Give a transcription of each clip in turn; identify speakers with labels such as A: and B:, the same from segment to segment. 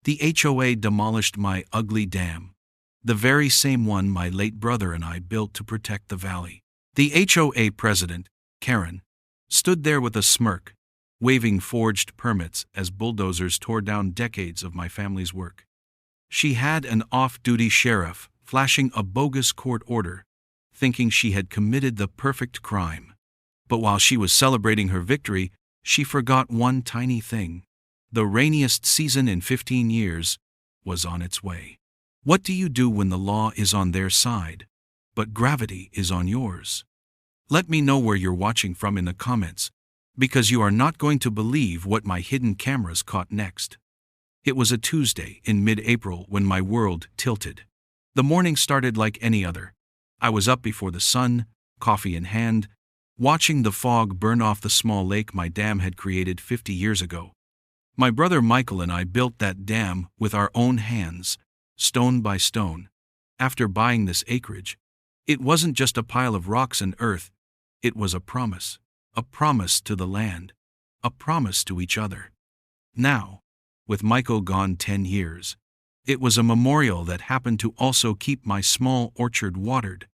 A: The HOA demolished my ugly dam, the very same one my late brother and I built to protect the valley. The HOA president, Karen, stood there with a smirk, waving forged permits as bulldozers tore down decades of my family's work. She had an off-duty sheriff flashing a bogus court order, thinking she had committed the perfect crime. But while she was celebrating her victory, she forgot one tiny thing. The rainiest season in 15 years was on its way. What do you do when the law is on their side, but gravity is on yours? Let me know where you're watching from in the comments, because you are not going to believe what my hidden cameras caught next. It was a Tuesday in mid-April when my world tilted. The morning started like any other. I was up before the sun, coffee in hand, watching the fog burn off the small lake my dam had created 50 years ago. My brother Michael and I built that dam with our own hands, stone by stone. After buying this acreage, it wasn't just a pile of rocks and earth, it was a promise to the land, a promise to each other. Now, with Michael gone 10 years, it was a memorial that happened to also keep my small orchard watered,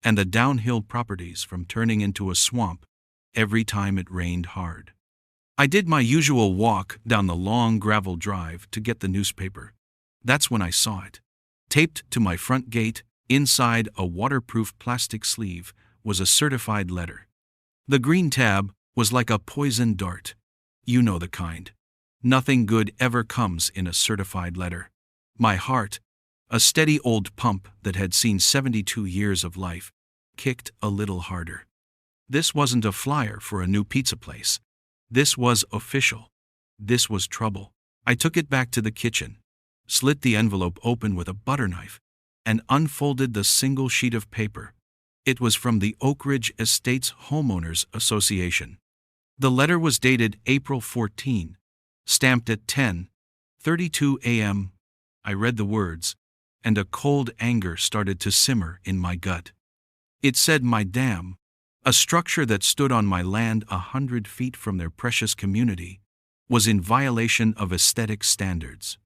A: and the downhill properties from turning into a swamp every time it rained hard. I did my usual walk down the long gravel drive to get the newspaper. That's when I saw it. Taped to my front gate, inside a waterproof plastic sleeve, was a certified letter. The green tab was like a poison dart. You know the kind. Nothing good ever comes in a certified letter. My heart, a steady old pump that had seen 72 years of life, kicked a little harder. This wasn't a flyer for a new pizza place. This was official. This was trouble. I took it back to the kitchen, slit the envelope open with a butter knife, and unfolded the single sheet of paper. It was from the Oak Ridge Estates Homeowners Association. The letter was dated April 14, stamped at 10:32 a.m. I read the words, and a cold anger started to simmer in my gut. It said my dam, a structure that stood on my land 100 feet from their precious community, was in violation of aesthetic standards.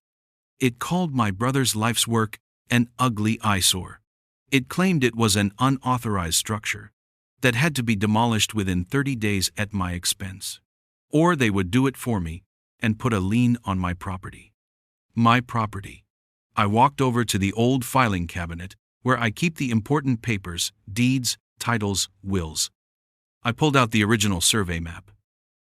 A: It called my brother's life's work an ugly eyesore. It claimed it was an unauthorized structure that had to be demolished within 30 days at my expense. Or they would do it for me and put a lien on my property. My property. I walked over to the old filing cabinet where I keep the important papers, deeds, titles, wills. I pulled out the original survey map,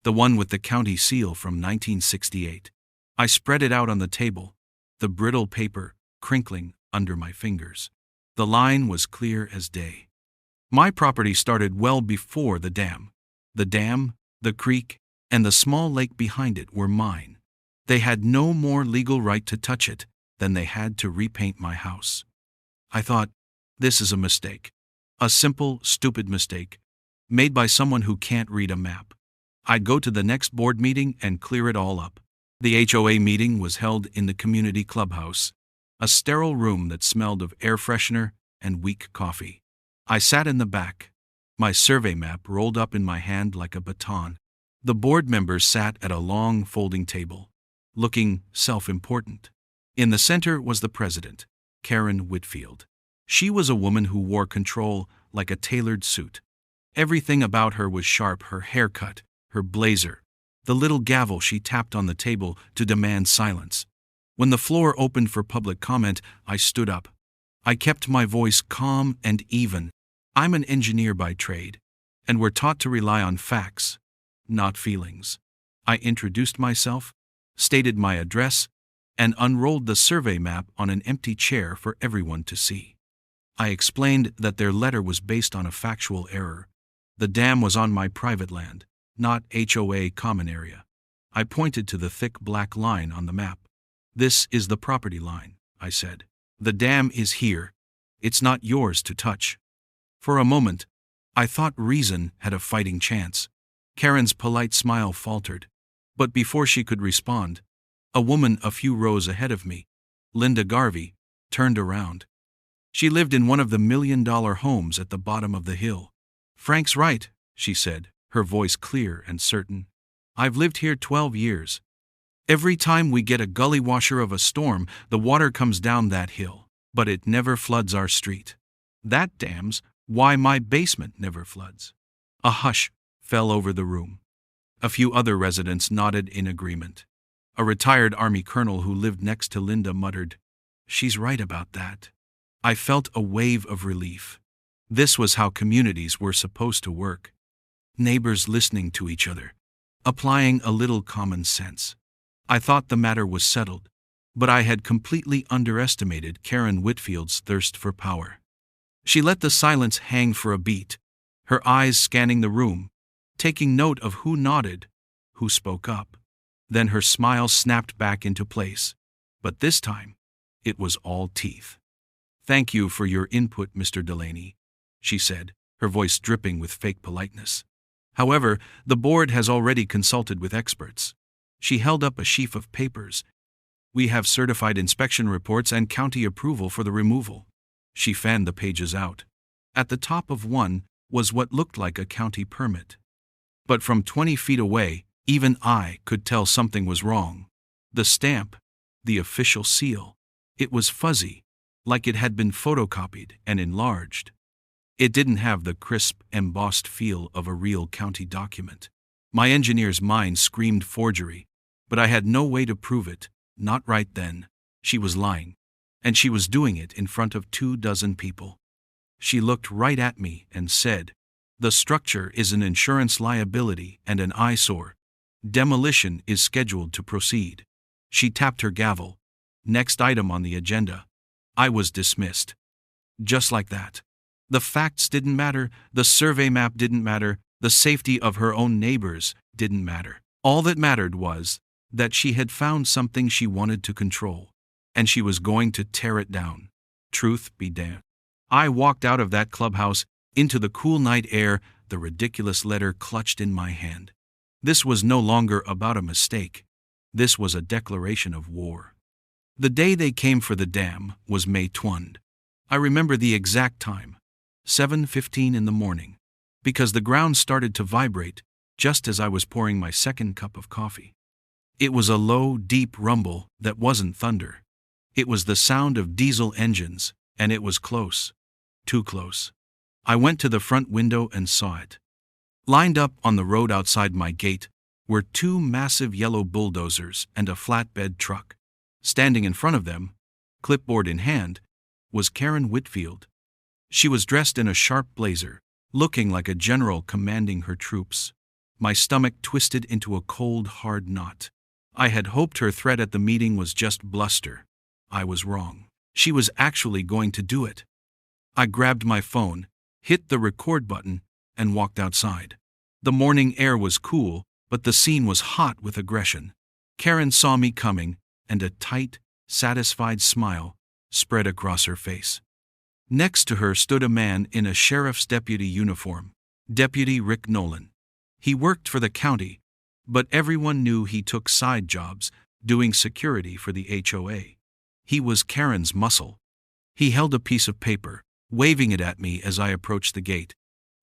A: the one with the county seal from 1968. I spread it out on the table, the brittle paper crinkling under my fingers. The line was clear as day. My property started well before the dam. The dam, the creek, and the small lake behind it were mine. They had no more legal right to touch it than they had to repaint my house. I thought, this is a mistake. A simple, stupid mistake, made by someone who can't read a map. I'd go to the next board meeting and clear it all up. The HOA meeting was held in the community clubhouse, a sterile room that smelled of air freshener and weak coffee. I sat in the back, my survey map rolled up in my hand like a baton. The board members sat at a long folding table, looking self-important. In the center was the president, Karen Whitfield. She was a woman who wore control like a tailored suit. Everything about her was sharp: her haircut, her blazer, the little gavel she tapped on the table to demand silence. When the floor opened for public comment, I stood up. I kept my voice calm and even. I'm an engineer by trade, and we're taught to rely on facts, not feelings. I introduced myself, stated my address, and unrolled the survey map on an empty chair for everyone to see. I explained that their letter was based on a factual error. The dam was on my private land, not HOA common area. I pointed to the thick black line on the map. This is the property line, I said. The dam is here. It's not yours to touch. For a moment, I thought reason had a fighting chance. Karen's polite smile faltered, but before she could respond, a woman a few rows ahead of me, Linda Garvey, turned around. She lived in one of the $1 million homes at the bottom of the hill. Frank's right, she said, her voice clear and certain. I've lived here 12 years. Every time we get a gully washer of a storm, the water comes down that hill, but it never floods our street. That dam's why my basement never floods." A hush fell over the room. A few other residents nodded in agreement. A retired Army colonel who lived next to Linda muttered, "She's right about that." I felt a wave of relief. This was how communities were supposed to work. Neighbors listening to each other, applying a little common sense. I thought the matter was settled, but I had completely underestimated Karen Whitfield's thirst for power. She let the silence hang for a beat, her eyes scanning the room, taking note of who nodded, who spoke up. Then her smile snapped back into place, but this time, it was all teeth. "Thank you for your input, Mr. Delaney," she said, her voice dripping with fake politeness. "However, the board has already consulted with experts." She held up a sheaf of papers. "We have certified inspection reports and county approval for the removal." She fanned the pages out. At the top of one was what looked like a county permit. But from 20 feet away, even I could tell something was wrong. The stamp, the official seal, it was fuzzy, like it had been photocopied and enlarged. It didn't have the crisp, embossed feel of a real county document. My engineer's mind screamed forgery, but I had no way to prove it, not right then. She was lying, and she was doing it in front of 24 people. She looked right at me and said, "The structure is an insurance liability and an eyesore. Demolition is scheduled to proceed." She tapped her gavel. Next item on the agenda. I was dismissed. Just like that. The facts didn't matter, the survey map didn't matter, the safety of her own neighbors didn't matter. All that mattered was that she had found something she wanted to control, and she was going to tear it down. Truth be damned. I walked out of that clubhouse into the cool night air, the ridiculous letter clutched in my hand. This was no longer about a mistake. This was a declaration of war. The day they came for the dam was May 20. I remember the exact time, 7:15 in the morning, because the ground started to vibrate just as I was pouring my second cup of coffee. It was a low, deep rumble that wasn't thunder. It was the sound of diesel engines, and it was close. Too close. I went to the front window and saw it. Lined up on the road outside my gate were two massive yellow bulldozers and a flatbed truck. Standing in front of them, clipboard in hand, was Karen Whitfield. She was dressed in a sharp blazer, looking like a general commanding her troops. My stomach twisted into a cold, hard knot. I had hoped her threat at the meeting was just bluster. I was wrong. She was actually going to do it. I grabbed my phone, hit the record button, and walked outside. The morning air was cool, but the scene was hot with aggression. Karen saw me coming, and a tight, satisfied smile spread across her face. Next to her stood a man in a sheriff's deputy uniform, Deputy Rick Nolan. He worked for the county, but everyone knew he took side jobs, doing security for the HOA. He was Karen's muscle. He held a piece of paper, waving it at me as I approached the gate.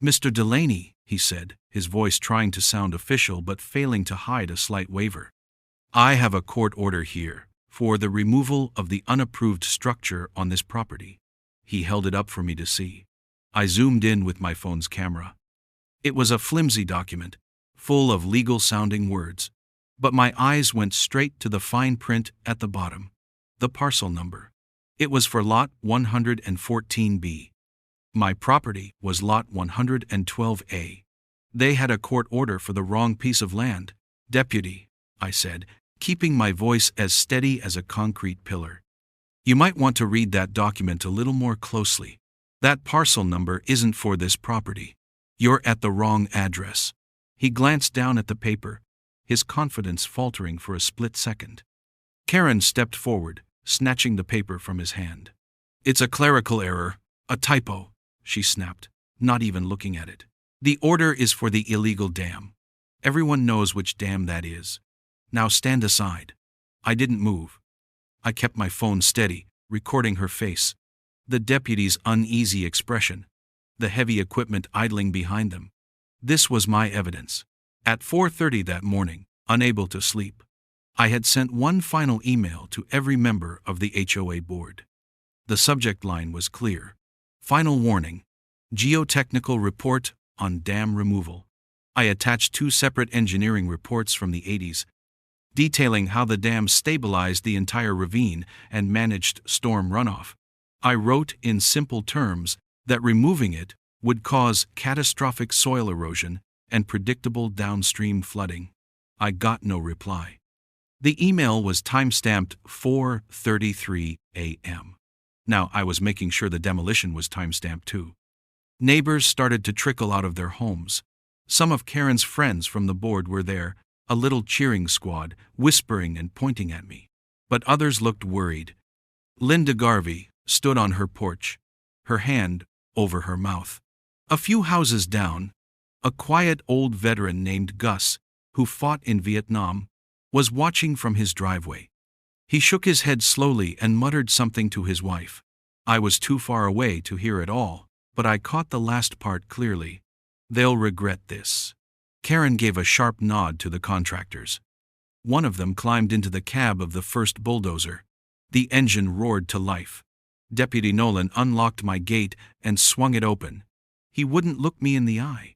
A: "Mr. Delaney," he said, his voice trying to sound official but failing to hide a slight waver. "I have a court order here for the removal of the unapproved structure on this property." He held it up for me to see. I zoomed in with my phone's camera. It was a flimsy document, full of legal-sounding words, but my eyes went straight to the fine print at the bottom. The parcel number. It was for Lot 114B. My property was Lot 112A. They had a court order for the wrong piece of land. "Deputy," I said, keeping my voice as steady as a concrete pillar. "You might want to read that document a little more closely. That parcel number isn't for this property. You're at the wrong address." He glanced down at the paper, his confidence faltering for a split second. Karen stepped forward, snatching the paper from his hand. "It's a clerical error, a typo," she snapped, not even looking at it. "The order is for the illegal dam. Everyone knows which dam that is. Now stand aside." I didn't move. I kept my phone steady, recording her face, the deputy's uneasy expression, the heavy equipment idling behind them. This was my evidence. At 4:30 that morning, unable to sleep, I had sent one final email to every member of the HOA board. The subject line was clear. Final warning. Geotechnical report on dam removal. I attached 2 separate engineering reports from the 80s, detailing how the dam stabilized the entire ravine and managed storm runoff. I wrote in simple terms that removing it would cause catastrophic soil erosion and predictable downstream flooding. I got no reply. The email was timestamped 4:33 a.m. Now I was making sure the demolition was timestamped too. Neighbors started to trickle out of their homes. Some of Karen's friends from the board were there, a little cheering squad, whispering and pointing at me. But others looked worried. Linda Garvey stood on her porch, her hand over her mouth. A few houses down, a quiet old veteran named Gus, who fought in Vietnam, was watching from his driveway. He shook his head slowly and muttered something to his wife. I was too far away to hear it all, but I caught the last part clearly. They'll regret this. Karen gave a sharp nod to the contractors. One of them climbed into the cab of the first bulldozer. The engine roared to life. Deputy Nolan unlocked my gate and swung it open. He wouldn't look me in the eye.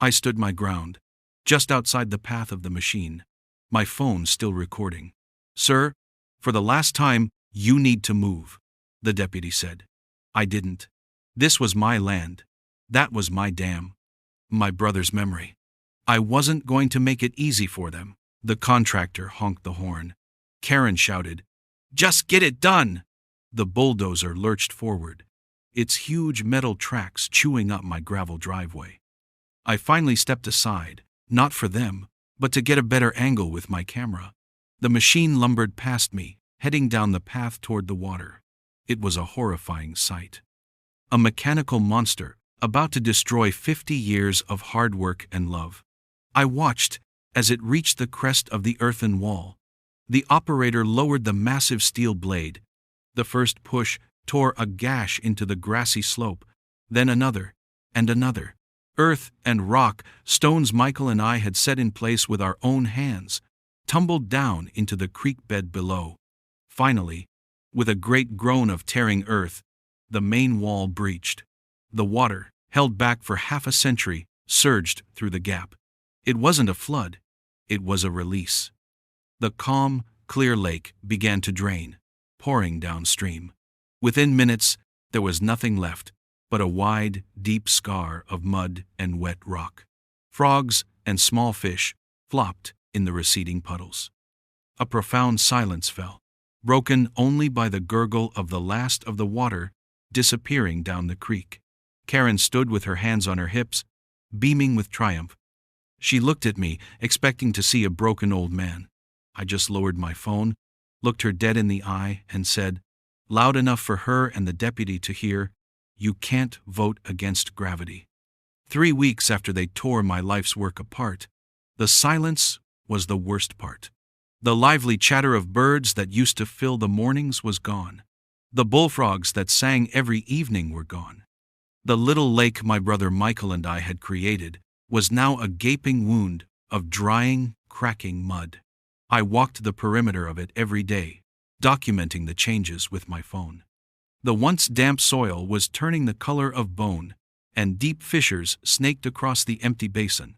A: I stood my ground, just outside the path of the machine, my phone still recording. Sir, for the last time, you need to move, the deputy said. I didn't. This was my land. That was my dam. My brother's memory. I wasn't going to make it easy for them. The contractor honked the horn. Karen shouted, "Just get it done!" The bulldozer lurched forward, its huge metal tracks chewing up my gravel driveway. I finally stepped aside, not for them, but to get a better angle with my camera. The machine lumbered past me, heading down the path toward the water. It was a horrifying sight. A mechanical monster, about to destroy 50 years of hard work and love. I watched as it reached the crest of the earthen wall. The operator lowered the massive steel blade. The first push tore a gash into the grassy slope, then another, and another. Earth and rock, stones Michael and I had set in place with our own hands, tumbled down into the creek bed below. Finally, with a great groan of tearing earth, the main wall breached. The water, held back for half a century, surged through the gap. It wasn't a flood, it was a release. The calm, clear lake began to drain, pouring downstream. Within minutes, there was nothing left but a wide, deep scar of mud and wet rock. Frogs and small fish flopped in the receding puddles. A profound silence fell, broken only by the gurgle of the last of the water disappearing down the creek. Karen stood with her hands on her hips, beaming with triumph. She looked at me, expecting to see a broken old man. I just lowered my phone, looked her dead in the eye, and said, loud enough for her and the deputy to hear, "You can't vote against gravity." 3 weeks after they tore my life's work apart, the silence was the worst part. The lively chatter of birds that used to fill the mornings was gone. The bullfrogs that sang every evening were gone. The little lake my brother Michael and I had created was now a gaping wound of drying, cracking mud. I walked the perimeter of it every day, documenting the changes with my phone. The once damp soil was turning the color of bone, and deep fissures snaked across the empty basin.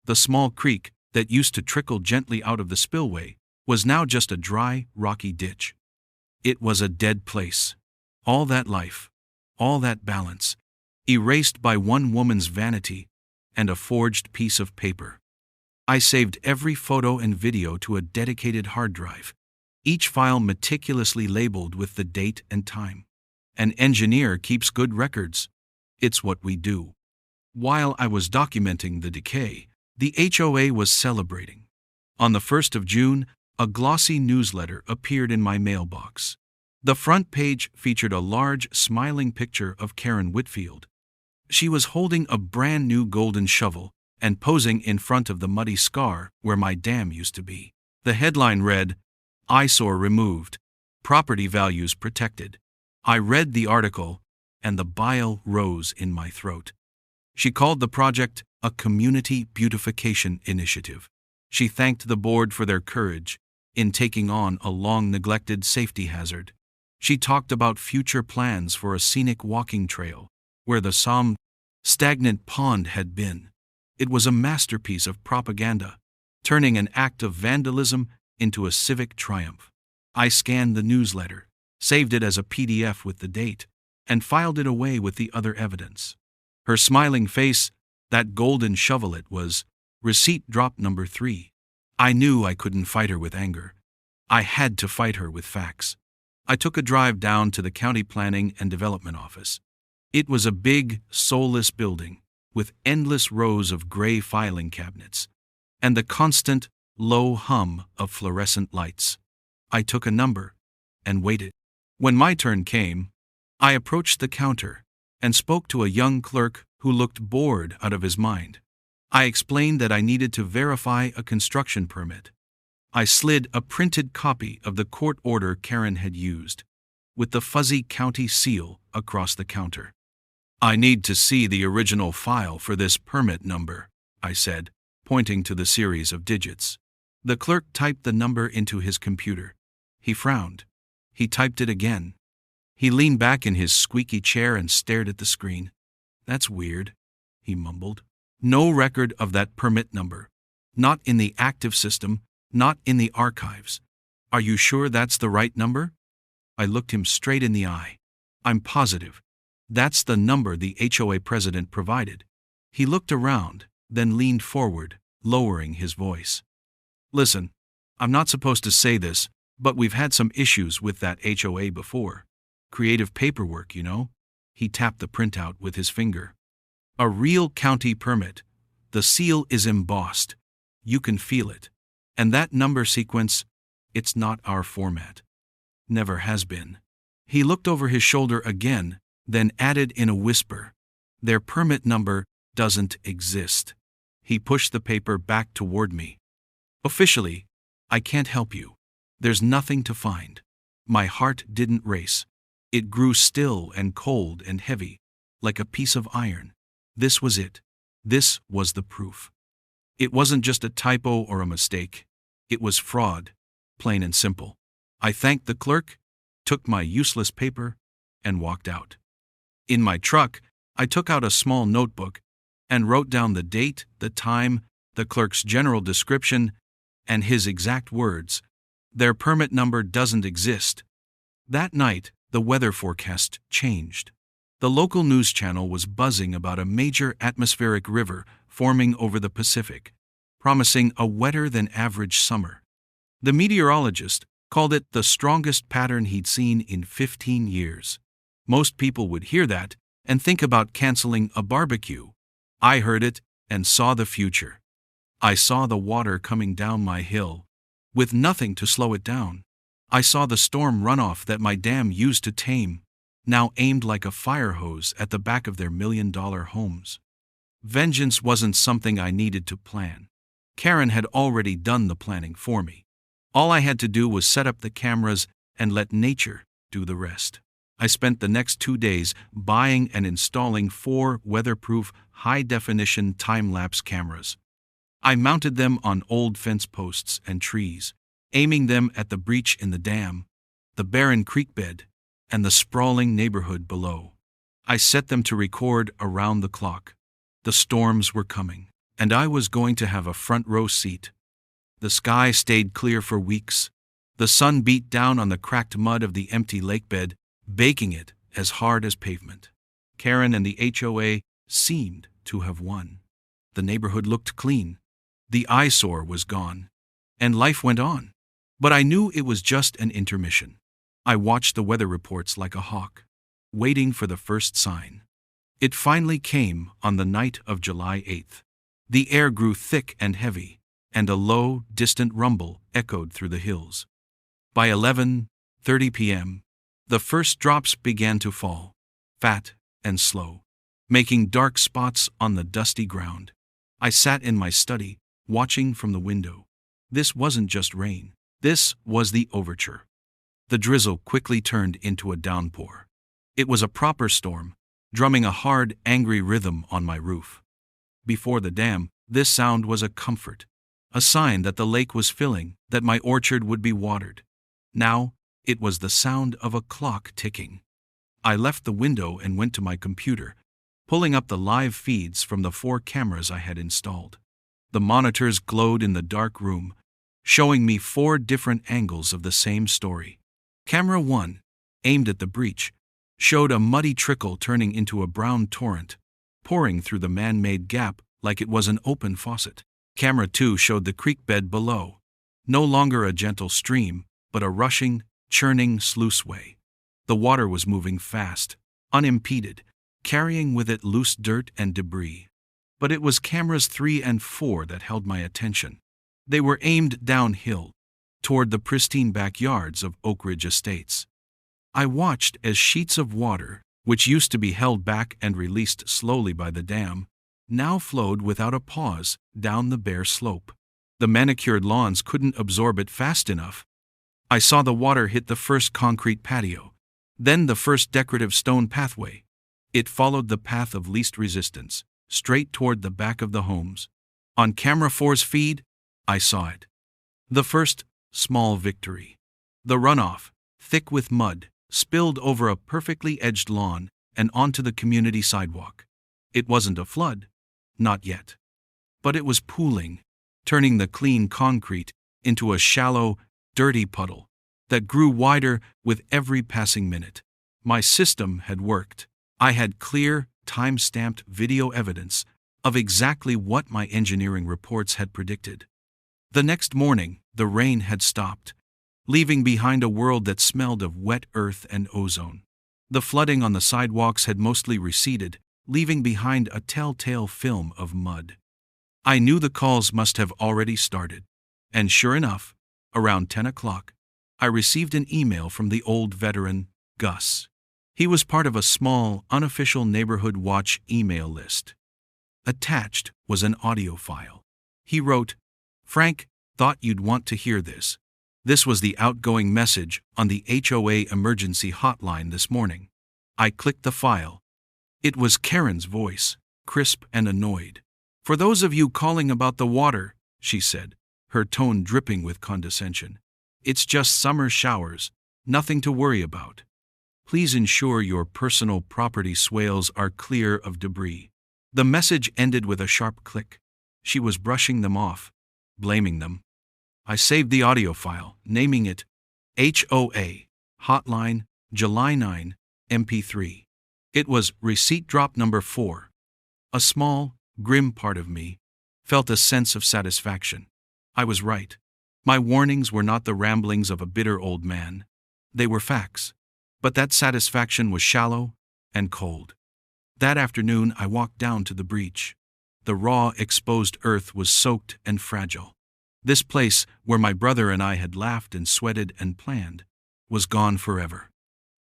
A: The small creek that used to trickle gently out of the spillway was now just a dry, rocky ditch. It was a dead place. All that life, all that balance, erased by one woman's vanity and a forged piece of paper. I saved every photo and video to a dedicated hard drive, each file meticulously labeled with the date and time. An engineer keeps good records. It's what we do. While I was documenting the decay, the HOA was celebrating. On the 1st of June, a glossy newsletter appeared in my mailbox. The front page featured a large, smiling picture of Karen Whitfield. She was holding a brand new golden shovel and posing in front of the muddy scar where my dam used to be. The headline read, "Eyesore removed, property values protected." I read the article, and the bile rose in my throat. She called the project a community beautification initiative. She thanked the board for their courage in taking on a long-neglected safety hazard. She talked about future plans for a scenic walking trail, where the stagnant pond had been. It was a masterpiece of propaganda, turning an act of vandalism into a civic triumph. I scanned the newsletter, saved it as a PDF with the date, and filed it away with the other evidence. Her smiling face, that golden shovel it was, receipt drop number 3. I knew I couldn't fight her with anger. I had to fight her with facts. I took a drive down to the County Planning and Development Office. It was a big, soulless building, with endless rows of gray filing cabinets, and the constant, low hum of fluorescent lights. I took a number, and waited. When my turn came, I approached the counter, and spoke to a young clerk who looked bored out of his mind. I explained that I needed to verify a construction permit. I slid a printed copy of the court order Karen had used, with the fuzzy county seal across the counter. "I need to see the original file for this permit number," I said, pointing to the series of digits. The clerk typed the number into his computer. He frowned. He typed it again. He leaned back in his squeaky chair and stared at the screen. "That's weird," he mumbled. "No record of that permit number. Not in the active system, not in the archives. Are you sure that's the right number?" I looked him straight in the eye. "I'm positive. That's the number the HOA president provided." He looked around, then leaned forward, lowering his voice. "Listen, I'm not supposed to say this, but we've had some issues with that HOA before. Creative paperwork, you know." He tapped the printout with his finger. "A real county permit. The seal is embossed. You can feel it. And that number sequence, it's not our format. Never has been." He looked over his shoulder again, then added in a whisper, "Their permit number doesn't exist." He pushed the paper back toward me. "Officially, I can't help you. There's nothing to find." My heart didn't race. It grew still and cold and heavy, like a piece of iron. This was it. This was the proof. It wasn't just a typo or a mistake. It was fraud, plain and simple. I thanked the clerk, took my useless paper, and walked out. In my truck, I took out a small notebook and wrote down the date, the time, the clerk's general description, and his exact words. "Their permit number doesn't exist." That night, the weather forecast changed. The local news channel was buzzing about a major atmospheric river forming over the Pacific, promising a wetter-than-average summer. The meteorologist called it the strongest pattern he'd seen in 15 years. Most people would hear that and think about canceling a barbecue. I heard it and saw the future. I saw the water coming down my hill, with nothing to slow it down. I saw the storm runoff that my dam used to tame, now aimed like a fire hose at the back of their million-dollar homes. Vengeance wasn't something I needed to plan. Karen had already done the planning for me. All I had to do was set up the cameras and let nature do the rest. I spent the next 2 days buying and installing 4 weatherproof, high-definition time-lapse cameras. I mounted them on old fence posts and trees, aiming them at the breach in the dam, the barren creek bed, and the sprawling neighborhood below. I set them to record around the clock. The storms were coming, and I was going to have a front-row seat. The sky stayed clear for weeks. The sun beat down on the cracked mud of the empty lakebed, baking it as hard as pavement. Karen and the HOA seemed to have won. The neighborhood looked clean. The eyesore was gone, and life went on. But I knew it was just an intermission. I watched the weather reports like a hawk, waiting for the first sign. It finally came on the night of July 8th. The air grew thick and heavy, and a low, distant rumble echoed through the hills. By 11:30 p.m., the first drops began to fall, fat and slow, making dark spots on the dusty ground. I sat in my study, watching from the window. This wasn't just rain. This was the overture. The drizzle quickly turned into a downpour. It was a proper storm, drumming a hard, angry rhythm on my roof. Before the dam, this sound was a comfort, a sign that the lake was filling, that my orchard would be watered. Now, it was the sound of a clock ticking. I left the window and went to my computer, pulling up the live feeds from the 4 cameras I had installed. The monitors glowed in the dark room, showing me 4 different angles of the same story. Camera 1, aimed at the breach, showed a muddy trickle turning into a brown torrent, pouring through the man-made gap like it was an open faucet. Camera 2 showed the creek bed below, no longer a gentle stream, but a rushing, churning sluiceway. The water was moving fast, unimpeded, carrying with it loose dirt and debris. But it was cameras 3 and 4 that held my attention. They were aimed downhill, toward the pristine backyards of Oak Ridge Estates. I watched as sheets of water, which used to be held back and released slowly by the dam, now flowed without a pause down the bare slope. The manicured lawns couldn't absorb it fast enough. I saw the water hit the first concrete patio, then the first decorative stone pathway. It followed the path of least resistance, straight toward the back of the homes. On Camera 4's feed, I saw it. The first small victory. The runoff, thick with mud, spilled over a perfectly edged lawn and onto the community sidewalk. It wasn't a flood, not yet. But it was pooling, turning the clean concrete into a shallow, dirty puddle that grew wider with every passing minute. My system had worked. I had clear, time-stamped video evidence of exactly what my engineering reports had predicted. The next morning, the rain had stopped, leaving behind a world that smelled of wet earth and ozone. The flooding on the sidewalks had mostly receded, leaving behind a telltale film of mud. I knew the calls must have already started, and sure enough, around 10 o'clock, I received an email from the old veteran, Gus. He was part of a small, unofficial neighborhood watch email list. Attached was an audio file. He wrote, "Frank, thought you'd want to hear this." This was the outgoing message on the HOA emergency hotline this morning. I clicked the file. It was Karen's voice, crisp and annoyed. "For those of you calling about the water," she said, her tone dripping with condescension, "it's just summer showers, nothing to worry about. Please ensure your personal property swales are clear of debris." The message ended with a sharp click. She was brushing them off, blaming them. I saved the audio file, naming it HOA, Hotline, July 9, MP3. It was receipt drop number 4. A small, grim part of me felt a sense of satisfaction. I was right. My warnings were not the ramblings of a bitter old man. They were facts. But that satisfaction was shallow and cold. That afternoon I walked down to the breach. The raw, exposed earth was soaked and fragile. This place, where my brother and I had laughed and sweated and planned, was gone forever.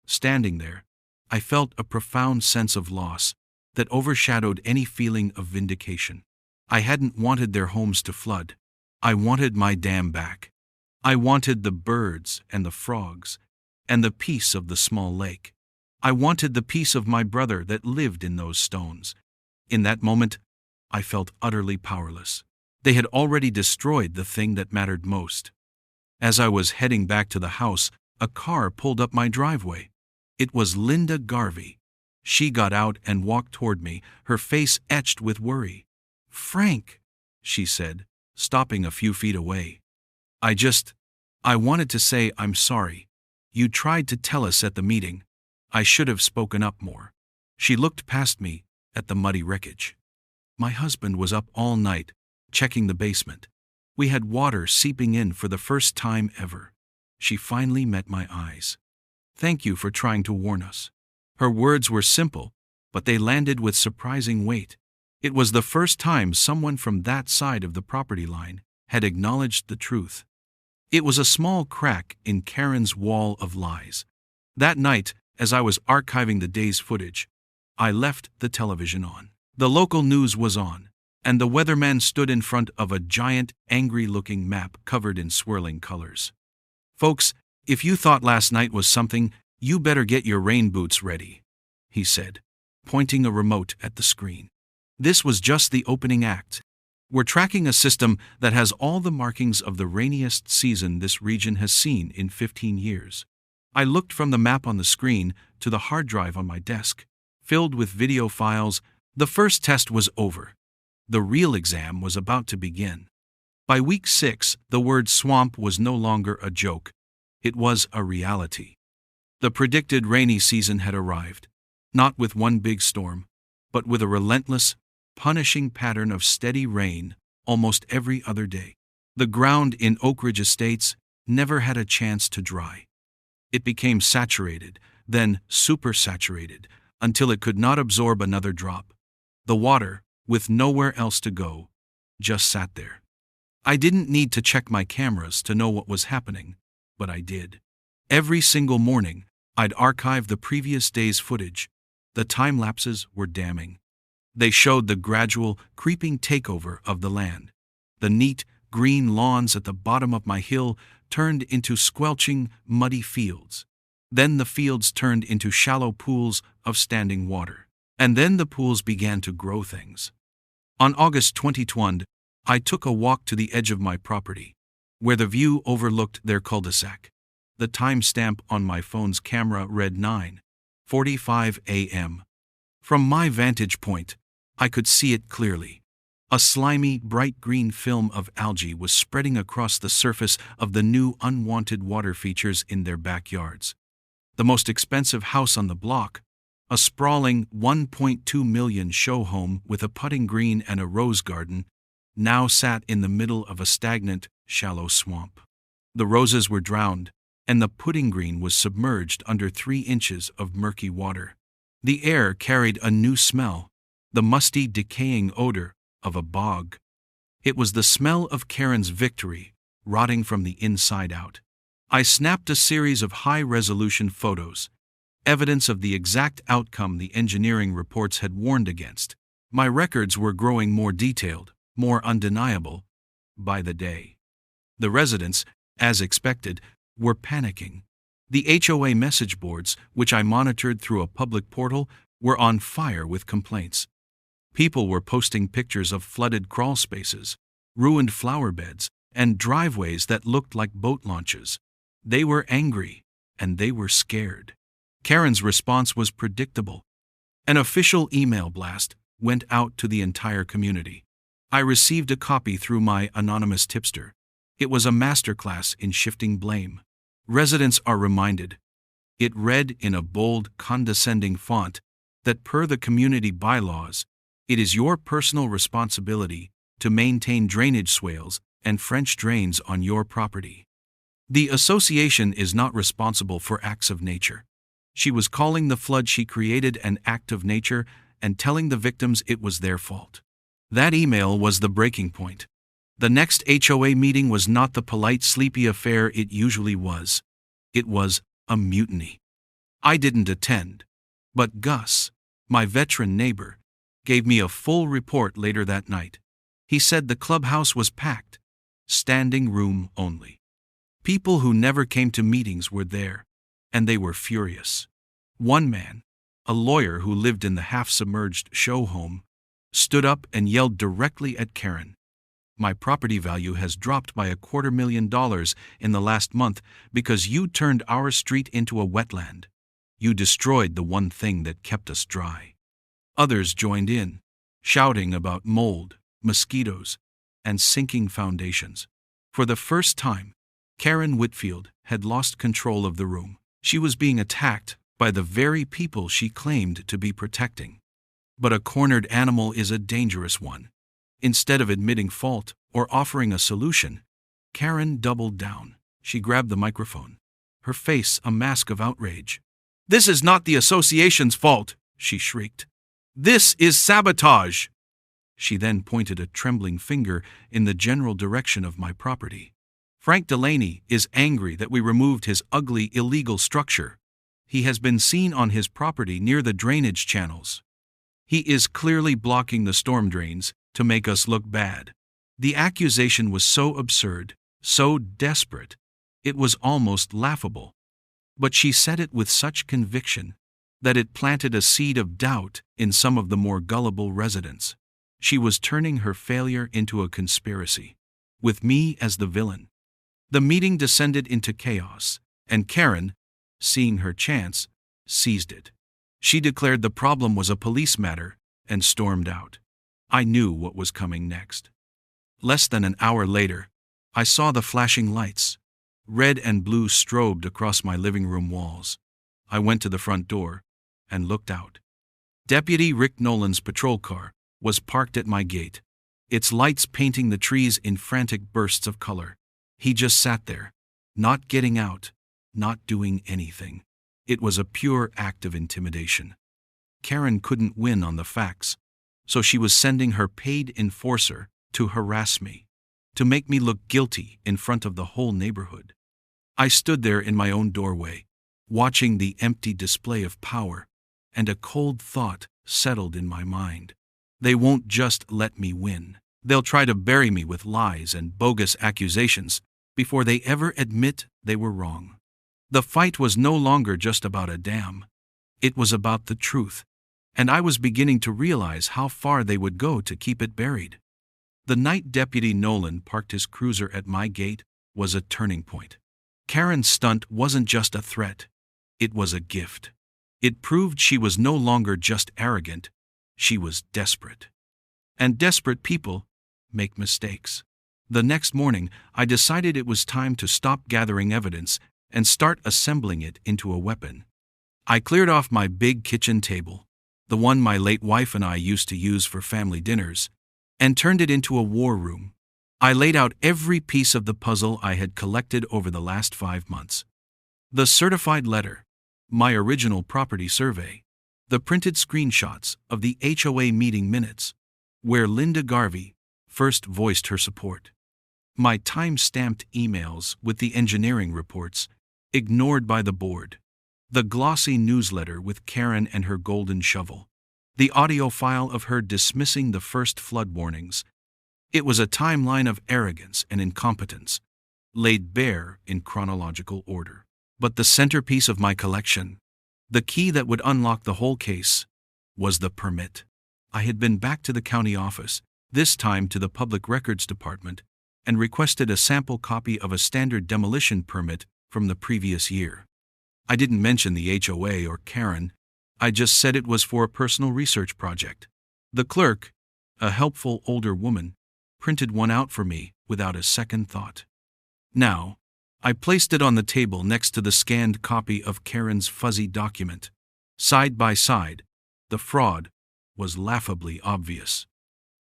A: Standing there, I felt a profound sense of loss that overshadowed any feeling of vindication. I hadn't wanted their homes to flood. I wanted my dam back. I wanted the birds and the frogs and the peace of the small lake. I wanted the peace of my brother that lived in those stones. In that moment, I felt utterly powerless. They had already destroyed the thing that mattered most. As I was heading back to the house, a car pulled up my driveway. It was Linda Garvey. She got out and walked toward me, her face etched with worry. "Frank," she said, stopping a few feet away. I wanted to say I'm sorry. You tried to tell us at the meeting. I should have spoken up more." She looked past me at the muddy wreckage. "My husband was up all night, checking the basement. We had water seeping in for the first time ever." She finally met my eyes. "Thank you for trying to warn us." Her words were simple, but they landed with surprising weight. It was the first time someone from that side of the property line had acknowledged the truth. It was a small crack in Karen's wall of lies. That night, as I was archiving the day's footage, I left the television on. The local news was on, and the weatherman stood in front of a giant, angry-looking map covered in swirling colors. "Folks, if you thought last night was something, you better get your rain boots ready," he said, pointing a remote at the screen. This was just the opening act. We're tracking a system that has all the markings of the rainiest season this region has seen in 15 years. I looked from the map on the screen to the hard drive on my desk, filled with video files. The first test was over. The real exam was about to begin. By week 6, the word swamp was no longer a joke. It was a reality. The predicted rainy season had arrived, not with one big storm, but with a relentless, punishing pattern of steady rain almost every other day. The ground in Oak Ridge Estates never had a chance to dry. It became saturated, then supersaturated, until it could not absorb another drop. The water, with nowhere else to go, just sat there. I didn't need to check my cameras to know what was happening, but I did. Every single morning, I'd archive the previous day's footage. The time lapses were damning. They showed the gradual, creeping takeover of the land. The neat, green lawns at the bottom of my hill turned into squelching, muddy fields. Then the fields turned into shallow pools of standing water. And then the pools began to grow things. On August 2020, I took a walk to the edge of my property, where the view overlooked their cul-de-sac. The timestamp on my phone's camera read 9:45 a.m. From my vantage point, I could see it clearly. A slimy, bright green film of algae was spreading across the surface of the new unwanted water features in their backyards. The most expensive house on the block, a sprawling $1.2 million show home with a putting green and a rose garden, now sat in the middle of a stagnant, shallow swamp. The roses were drowned, and the putting green was submerged under 3 inches of murky water. The air carried a new smell, the musty, decaying odor of a bog. It was the smell of Karen's victory, rotting from the inside out. I snapped a series of high-resolution photos, evidence of the exact outcome the engineering reports had warned against. My records were growing more detailed, more undeniable, by the day. The residents, as expected, were panicking. The HOA message boards, which I monitored through a public portal, were on fire with complaints. People were posting pictures of flooded crawl spaces, ruined flower beds, and driveways that looked like boat launches. They were angry, and they were scared. Karen's response was predictable. An official email blast went out to the entire community. I received a copy through my anonymous tipster. It was a masterclass in shifting blame. Residents are reminded. It read in a bold, condescending font that per the community bylaws, it is your personal responsibility to maintain drainage swales and French drains on your property. The association is not responsible for acts of nature. She was calling the flood she created an act of nature and telling the victims it was their fault. That email was the breaking point. The next HOA meeting was not the polite, sleepy affair it usually was. It was a mutiny. I didn't attend, but Gus, my veteran neighbor, gave me a full report later that night. He said the clubhouse was packed, standing room only. People who never came to meetings were there, and they were furious. One man, a lawyer who lived in the half-submerged show home, stood up and yelled directly at Karen. My property value has dropped by $250,000 in the last month because you turned our street into a wetland. You destroyed the one thing that kept us dry. Others joined in, shouting about mold, mosquitoes, and sinking foundations. For the first time, Karen Whitfield had lost control of the room. She was being attacked by the very people she claimed to be protecting. But a cornered animal is a dangerous one. Instead of admitting fault or offering a solution, Karen doubled down. She grabbed the microphone, her face a mask of outrage. "This is not the association's fault," she shrieked. "This is sabotage." She then pointed a trembling finger in the general direction of my property. "Frank Delaney is angry that we removed his ugly, illegal structure. He has been seen on his property near the drainage channels. He is clearly blocking the storm drains to make us look bad." The accusation was so absurd, so desperate, it was almost laughable. But she said it with such conviction that it planted a seed of doubt in some of the more gullible residents. She was turning her failure into a conspiracy, with me as the villain. The meeting descended into chaos, and Karen, seeing her chance, seized it. She declared the problem was a police matter and stormed out. I knew what was coming next. Less than an hour later, I saw the flashing lights. Red and blue strobed across my living room walls. I went to the front door and looked out. Deputy Rick Nolan's patrol car was parked at my gate, its lights painting the trees in frantic bursts of color. He just sat there, not getting out, not doing anything. It was a pure act of intimidation. Karen couldn't win on the facts, so she was sending her paid enforcer to harass me, to make me look guilty in front of the whole neighborhood. I stood there in my own doorway, watching the empty display of power, and a cold thought settled in my mind. They won't just let me win. They'll try to bury me with lies and bogus accusations before they ever admit they were wrong. The fight was no longer just about a dam. It was about the truth, and I was beginning to realize how far they would go to keep it buried. The night Deputy Nolan parked his cruiser at my gate was a turning point. Karen's stunt wasn't just a threat, it was a gift. It proved she was no longer just arrogant, she was desperate. And desperate people make mistakes. The next morning, I decided it was time to stop gathering evidence and start assembling it into a weapon. I cleared off my big kitchen table, the one my late wife and I used to use for family dinners, and turned it into a war room. I laid out every piece of the puzzle I had collected over the last 5 months. The certified letter, my original property survey, the printed screenshots of the HOA meeting minutes, where Linda Garvey first voiced her support, my time-stamped emails with the engineering reports, ignored by the board, the glossy newsletter with Karen and her golden shovel, the audio file of her dismissing the first flood warnings. It was a timeline of arrogance and incompetence, laid bare in chronological order. But the centerpiece of my collection, the key that would unlock the whole case, was the permit. I had been back to the county office, this time to the Public Records Department, and requested a sample copy of a standard demolition permit from the previous year. I didn't mention the HOA or Karen, I just said it was for a personal research project. The clerk, a helpful older woman, printed one out for me without a second thought. Now, I placed it on the table next to the scanned copy of Karen's fuzzy document. Side by side, the fraud was laughably obvious.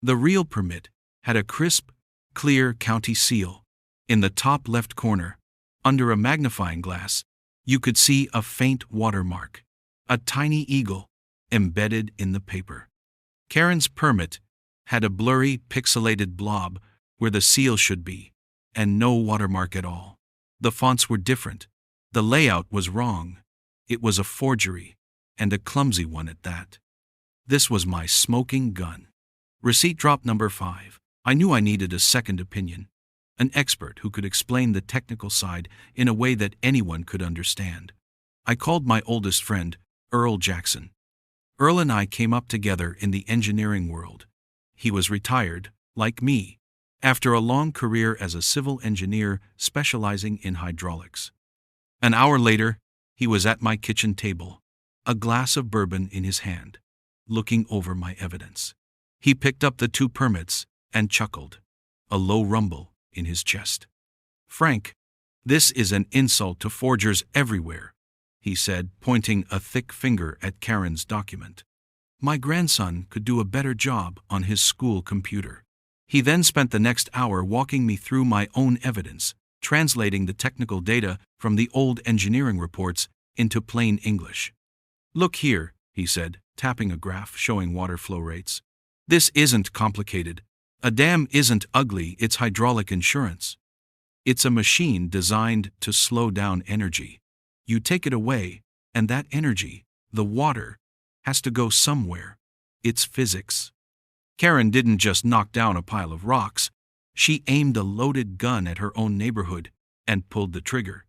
A: The real permit had a crisp, clear county seal. In the top left corner, under a magnifying glass, you could see a faint watermark, a tiny eagle, embedded in the paper. Karen's permit had a blurry, pixelated blob where the seal should be, and no watermark at all. The fonts were different. The layout was wrong. It was a forgery, and a clumsy one at that. This was my smoking gun. Receipt drop number 5. I knew I needed a second opinion, an expert who could explain the technical side in a way that anyone could understand. I called my oldest friend, Earl Jackson. Earl and I came up together in the engineering world. He was retired, like me, after a long career as a civil engineer specializing in hydraulics. An hour later, he was at my kitchen table, a glass of bourbon in his hand, looking over my evidence. He picked up the 2 permits and chuckled, a low rumble in his chest. "Frank, this is an insult to forgers everywhere," he said, pointing a thick finger at Karen's document. "My grandson could do a better job on his school computer." He then spent the next hour walking me through my own evidence, translating the technical data from the old engineering reports into plain English. "Look here," he said, tapping a graph showing water flow rates. "This isn't complicated. A dam isn't ugly, it's hydraulic insurance. It's a machine designed to slow down energy. You take it away, and that energy, the water, has to go somewhere. It's physics." Karen didn't just knock down a pile of rocks. She aimed a loaded gun at her own neighborhood and pulled the trigger.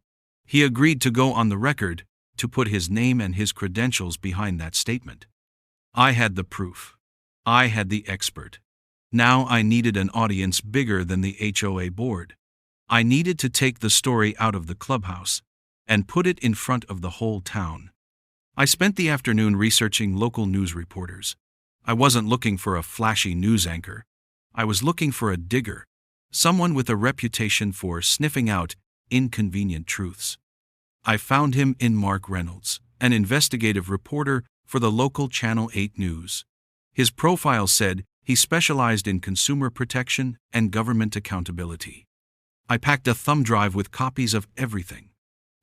A: He agreed to go on the record to put his name and his credentials behind that statement. I had the proof. I had the expert. Now I needed an audience bigger than the HOA board. I needed to take the story out of the clubhouse and put it in front of the whole town. I spent the afternoon researching local news reporters. I wasn't looking for a flashy news anchor. I was looking for a digger, someone with a reputation for sniffing out inconvenient truths. I found him in Mark Reynolds, an investigative reporter for the local Channel 8 News. His profile said he specialized in consumer protection and government accountability. I packed a thumb drive with copies of everything: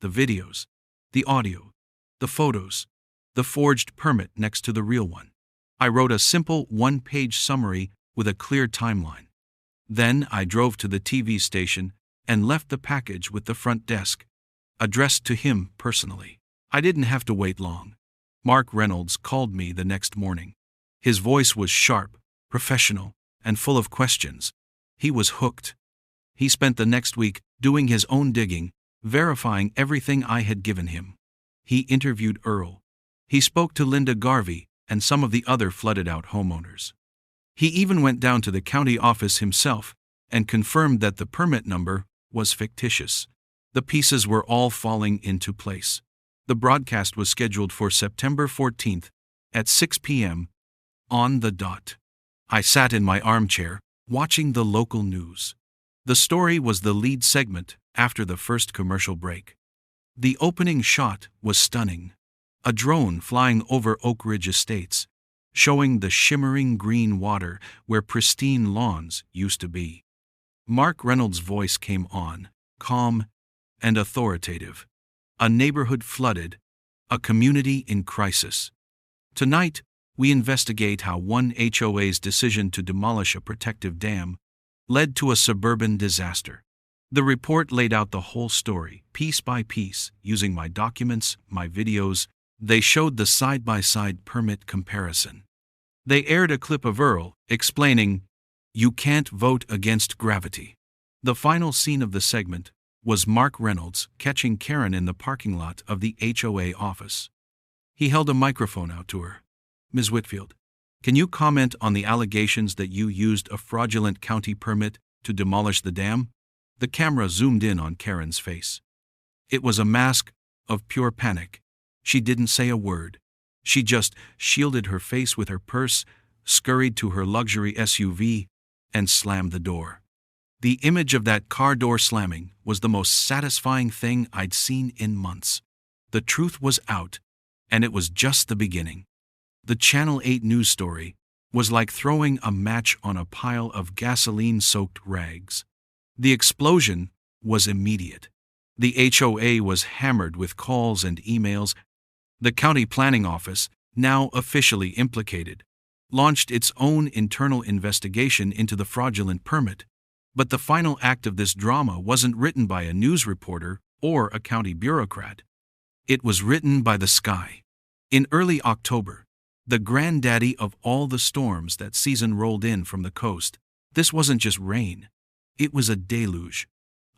A: the videos, the audio, the photos, the forged permit next to the real one. I wrote a simple one-page summary with a clear timeline. Then I drove to the TV station and left the package with the front desk, addressed to him personally. I didn't have to wait long. Mark Reynolds called me the next morning. His voice was sharp, professional, and full of questions. He was hooked. He spent the next week doing his own digging, verifying everything I had given him. He interviewed Earl. He spoke to Linda Garvey and some of the other flooded-out homeowners. He even went down to the county office himself and confirmed that the permit number was fictitious. The pieces were all falling into place. The broadcast was scheduled for September 14th at 6 p.m. on the dot. I sat in my armchair, watching the local news. The story was the lead segment after the first commercial break. The opening shot was stunning. A drone flying over Oak Ridge Estates, showing the shimmering green water where pristine lawns used to be. Mark Reynolds' voice came on, calm and authoritative. A neighborhood flooded, a community in crisis. Tonight, we investigate how one HOA's decision to demolish a protective dam led to a suburban disaster. The report laid out the whole story, piece by piece, using my documents, my videos. They showed the side-by-side permit comparison. They aired a clip of Earl explaining, "You can't vote against gravity." The final scene of the segment was Mark Reynolds catching Karen in the parking lot of the HOA office. He held a microphone out to her. "Ms. Whitfield, can you comment on the allegations that you used a fraudulent county permit to demolish the dam?" The camera zoomed in on Karen's face. It was a mask of pure panic. She didn't say a word. She just shielded her face with her purse, scurried to her luxury SUV, and slammed the door. The image of that car door slamming was the most satisfying thing I'd seen in months. The truth was out, and it was just the beginning. The Channel 8 news story was like throwing a match on a pile of gasoline-soaked rags. The explosion was immediate. The HOA was hammered with calls and emails. The county planning office, now officially implicated, launched its own internal investigation into the fraudulent permit. But the final act of this drama wasn't written by a news reporter or a county bureaucrat. It was written by the sky. In early October, the granddaddy of all the storms that season rolled in from the coast, this wasn't just rain. It was a deluge,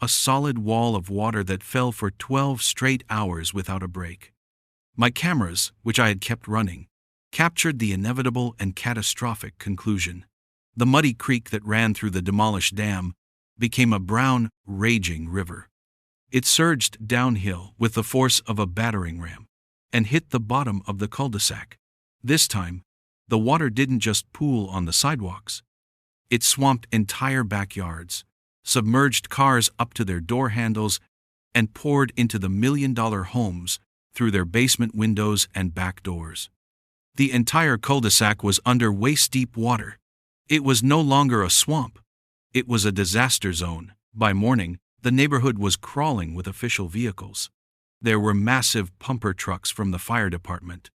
A: a solid wall of water that fell for 12 straight hours without a break. My cameras, which I had kept running, captured the inevitable and catastrophic conclusion. The muddy creek that ran through the demolished dam became a brown, raging river. It surged downhill with the force of a battering ram and hit the bottom of the cul-de-sac. This time, the water didn't just pool on the sidewalks. It swamped entire backyards, submerged cars up to their door handles, and poured into the million-dollar homes through their basement windows and back doors. The entire cul-de-sac was under waist-deep water. It was no longer a swamp. It was a disaster zone. By morning, the neighborhood was crawling with official vehicles. There were massive pumper trucks from the fire department,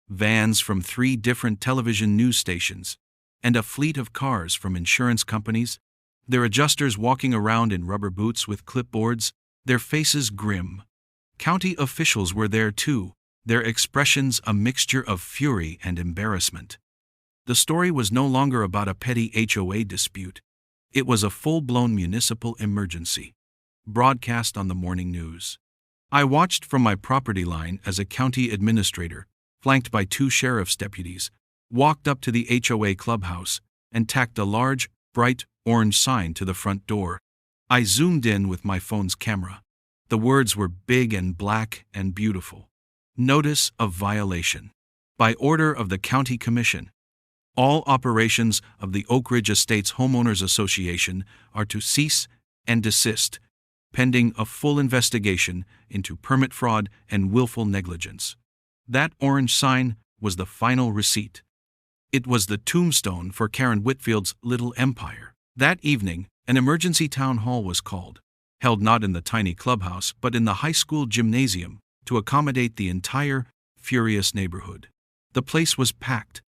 A: vans from 3 different television news stations, and a fleet of cars from insurance companies, their adjusters walking around in rubber boots with clipboards, their faces grim. County officials were there too, their expressions a mixture of fury and embarrassment. The story was no longer about a petty HOA dispute. It was a full-blown municipal emergency, broadcast on the morning news. I watched from my property line as a county administrator, flanked by 2 sheriff's deputies, walked up to the HOA clubhouse and tacked a large, bright, orange sign to the front door. I zoomed in with my phone's camera. The words were big and black and beautiful. Notice of violation. By order of the County Commission, all operations of the Oak Ridge Estates Homeowners Association are to cease and desist, pending a full investigation into permit fraud and willful negligence. That orange sign was the final receipt. It was the tombstone for Karen Whitfield's little empire. That evening, an emergency town hall was called, held not in the tiny clubhouse but in the high school gymnasium, to accommodate the entire furious neighborhood. The place was packed.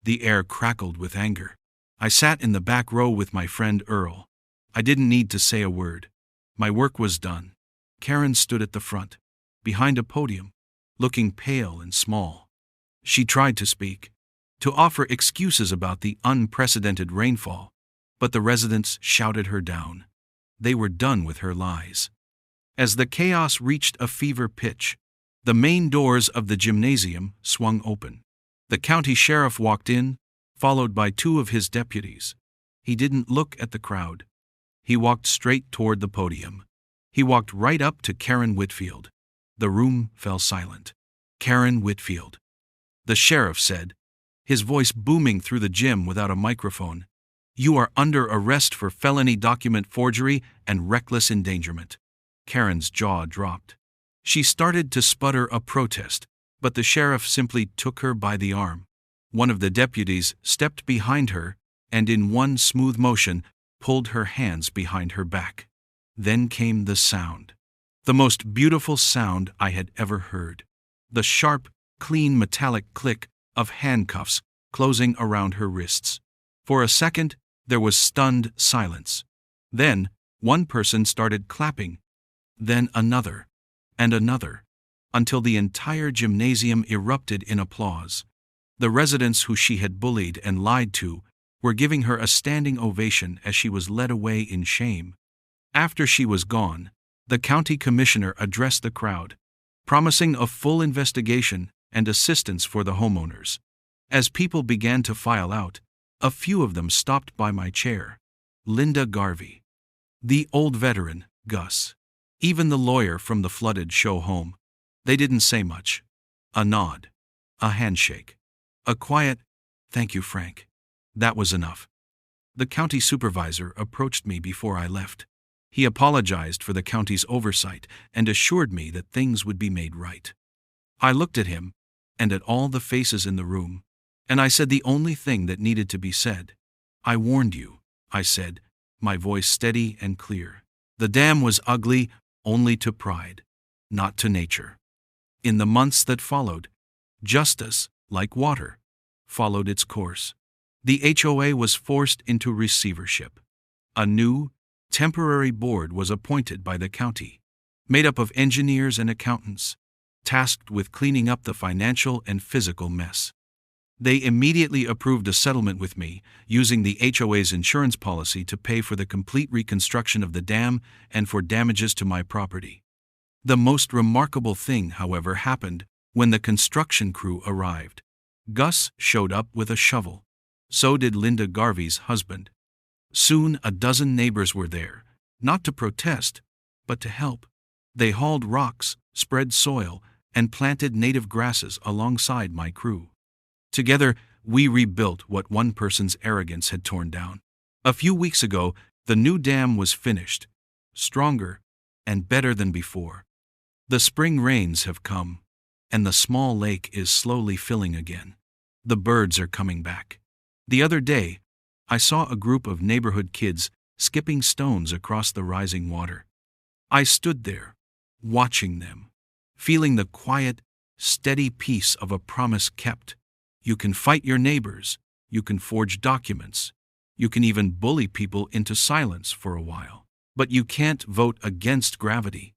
A: The air crackled with anger. I sat in the back row with my friend Earl. I didn't need to say a word. My work was done. Karen stood at the front, behind a podium, looking pale and small. She tried to speak, to offer excuses about the unprecedented rainfall, but the residents shouted her down. They were done with her lies. As the chaos reached a fever pitch, the main doors of the gymnasium swung open. The county sheriff walked in, followed by 2 of his deputies. He didn't look at the crowd. He walked straight toward the podium. He walked right up to Karen Whitfield. The room fell silent. Karen Whitfield, the sheriff said, his voice booming through the gym without a microphone. You are under arrest for felony document forgery and reckless endangerment. Karen's jaw dropped. She started to sputter a protest, but the sheriff simply took her by the arm. One of the deputies stepped behind her and in one smooth motion pulled her hands behind her back. Then came the sound. The most beautiful sound I had ever heard. The sharp, clean metallic click of handcuffs closing around her wrists. For a second, there was stunned silence. Then, one person started clapping. Then another, and another, until the entire gymnasium erupted in applause. The residents who she had bullied and lied to were giving her a standing ovation as she was led away in shame. After she was gone, the county commissioner addressed the crowd, promising a full investigation and assistance for the homeowners. As people began to file out, a few of them stopped by my chair. Linda Garvey, the old veteran, Gus, even the lawyer from the flooded show home. They didn't say much. A nod, a handshake, a quiet, "Thank you, Frank." That was enough. The county supervisor approached me before I left. He apologized for the county's oversight and assured me that things would be made right. I looked at him, and at all the faces in the room, and I said the only thing that needed to be said. "I warned you," I said, my voice steady and clear. The dam was ugly only to pride, not to nature. In the months that followed, justice, like water, followed its course. The HOA was forced into receivership. A new, temporary board was appointed by the county, made up of engineers and accountants, tasked with cleaning up the financial and physical mess. They immediately approved a settlement with me, using the HOA's insurance policy to pay for the complete reconstruction of the dam and for damages to my property. The most remarkable thing, however, happened when the construction crew arrived. Gus showed up with a shovel. So did Linda Garvey's husband. Soon a dozen neighbors were there, not to protest, but to help. They hauled rocks, spread soil, and planted native grasses alongside my crew. Together, we rebuilt what one person's arrogance had torn down. A few weeks ago, the new dam was finished, stronger and better than before. The spring rains have come, and the small lake is slowly filling again. The birds are coming back. The other day, I saw a group of neighborhood kids skipping stones across the rising water. I stood there, watching them, feeling the quiet, steady peace of a promise kept. You can fight your neighbors, you can forge documents, you can even bully people into silence for a while. But you can't vote against gravity.